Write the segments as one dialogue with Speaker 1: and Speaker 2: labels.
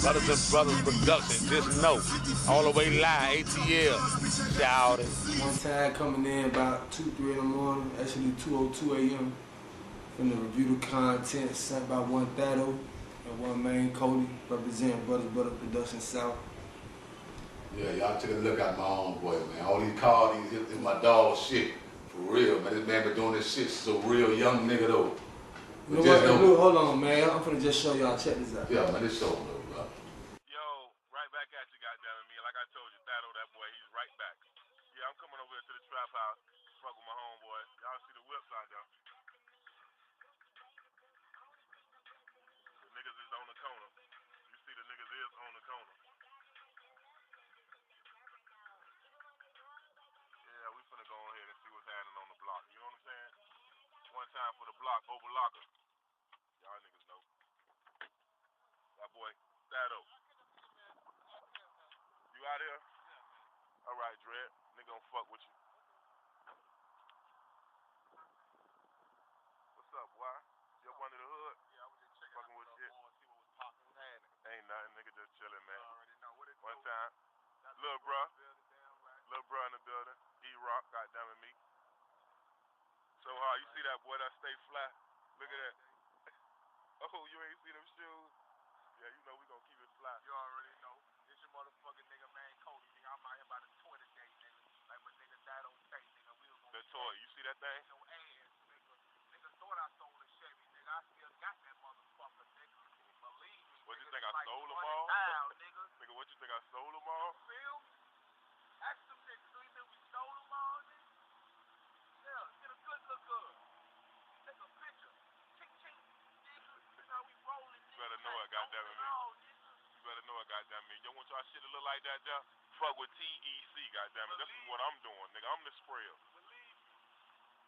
Speaker 1: Brothers and Brothers Production, just know. All the way live, ATL. Shout it.
Speaker 2: One time coming in about 2, 3 in the morning, actually 2:02 a.m. Finna review the content sent by one Thaddo and one Maine-Coly, representing Brothers Production South.
Speaker 3: Yeah, y'all took a look at my own boy, man. All these cars, is my dog shit. For real, man. This man been doing this shit since a real young nigga though.
Speaker 2: You know what? Hey, hold on, man. I'm finna just show y'all. Check this out.
Speaker 3: Yeah, man, this show though, bro.
Speaker 1: Yo, right back at you, goddammit me. Like I told you, Thaddo, that boy, he's right back. Yeah, I'm coming over here to the trap house, fuck with my homeboy. Y'all see the whips out there. The niggas is on the corner. You see the niggas is on the corner. Yeah, we finna go ahead and see what's happening on the block. You know what I'm saying? One time for the block, Opa-Locka. Y'all niggas know. That boy, Thaddo. You out here? Alright, Dread. Nigga gon' fuck with you. What's up, boy? You up under the hood?
Speaker 4: Yeah, I was just checking
Speaker 1: fucking with shit.
Speaker 4: See what was popping, what's happening.
Speaker 1: Ain't nothing, nigga just chilling, man.
Speaker 4: I already know what it
Speaker 1: One time. Lil' bruh. Lil' bruh in the building. E-Rock, goddammit me. So hard. You see that boy that stay flat? Look at that. Oh, you ain't see them shoes? Yeah, you know we gon' keep it fly.
Speaker 4: You already know. This your motherfucking nigga Maine-Coly, nigga. I'm out here by the toy today, nigga. Like my nigga Thaddo say, nigga. We was
Speaker 1: The toy, you see that thing?
Speaker 4: no ass, nigga. Nigga thought I stole a Chevy, nigga. I still got that motherfucker, nigga. Believe me,
Speaker 1: What you
Speaker 4: nigga.
Speaker 1: think I
Speaker 4: Like
Speaker 1: stole them all?
Speaker 4: Nigga.
Speaker 1: Nigga, what you think I stole them all?
Speaker 4: You feel me? Ask them niggas. Do you think we stole them all, nigga? Yeah, get a good look good. Take a picture. Ching ching, nigga. That's how we rolling, nigga.
Speaker 1: You better know it, goddammit me. You better know it, goddammit me. Y'all want y'all shit to look like that, y'all? Fuck with TEC, goddammit. This is what I'm doing, nigga. I'm the sprayer.
Speaker 4: Believe me.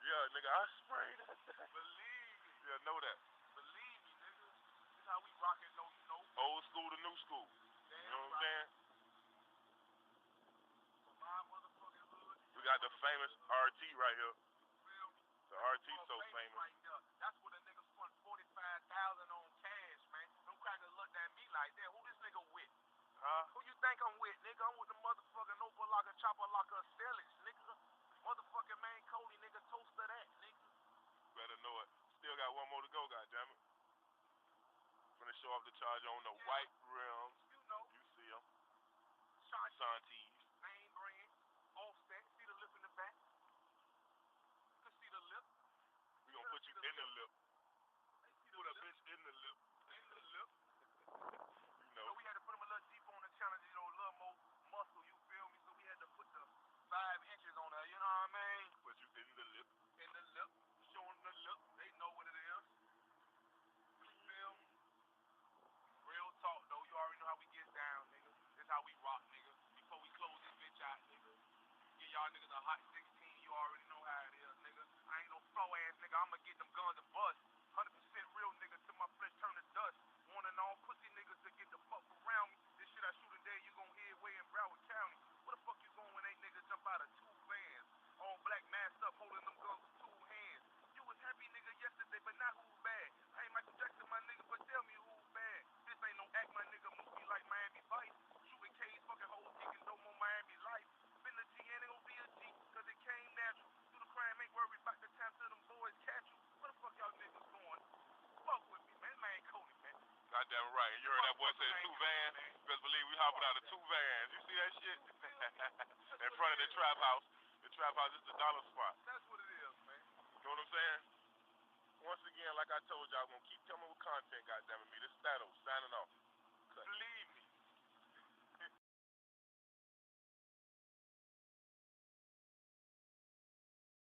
Speaker 1: Yeah, nigga, I spray that.
Speaker 4: Believe me.
Speaker 1: Yeah, know that.
Speaker 4: Believe me, nigga. This how we rockin', no, you know.
Speaker 1: Old school to new school.
Speaker 4: Damn
Speaker 1: You know what I'm saying?
Speaker 4: For my motherfucking hood.
Speaker 1: We got the famous RT right here.
Speaker 4: Feel me?
Speaker 1: The RT so famous.
Speaker 4: Right there. That's what a nigga spent 45,000 on cash, man. Them crackers looked at me like that. Who this nigga with?
Speaker 1: Huh?
Speaker 4: Who you think I'm with, nigga? I'm with the motherfucking Opa-Locka, Chopper-Locka, Stellage, nigga. Motherfucking Maine-Coly, nigga. Toaster that, nigga.
Speaker 1: Better know it. Still got one more to go, goddammit. Finna show off the charge on the white rims.
Speaker 4: You know.
Speaker 1: You see them.
Speaker 4: Shanties.
Speaker 1: Shanties.
Speaker 4: Name brand. Offset. See the lip in the back? You can see the lip.
Speaker 1: We gonna put you in the lip. Put a bitch in the lip.
Speaker 4: In the lip.
Speaker 1: You know.
Speaker 4: So we had to put him a little deeper on the channel, you know, a little more muscle, you feel me? So we had to put the 5 inches on there, you know what I mean?
Speaker 1: Put you in the lip.
Speaker 4: In the lip. Show them the lip. They know what it is. You feel me? Real talk, though. You already know how we get down, nigga. This how we rock, nigga. Before we close this bitch out, nigga. Give y'all niggas a hot 16. You already know how it is, nigga. I ain't no flow ass nigga. I'ma get them guns and bust. 100% real nigga till my flesh turn to dust. One and all pussy niggas to get the fuck around me. This shit I shoot today, you gon' hear way in Broward County. Where the fuck you going when ain't niggas jump out of 2 vans? All black masked up, holding them guns with 2 hands. You was happy nigga yesterday, but not who's bad. I ain't Michael Jackson, my nigga, but tell me who's bad. This ain't no act, my nigga, movie like Miami Vice. Shooting K's, fucking hoes, kicking dope on Miami Life. Been a G, ain't gon' be a G, cause it came natural. Do the crime, ain't worried about the time till them boys catch you. Where the fuck y'all niggas going? Fuck with me, man. Maine-Coly, man.
Speaker 1: Goddamn right. And you heard that boy say 2 vans? Best believe we hopping out of 2 vans. You see that shit? In front of the trap house. The trap house is the dollar spot.
Speaker 4: That's what it is, man.
Speaker 1: You know what I'm saying? Once again, like I told y'all, I'm gonna keep coming with content, goddammit me. This is Thaddo signing off.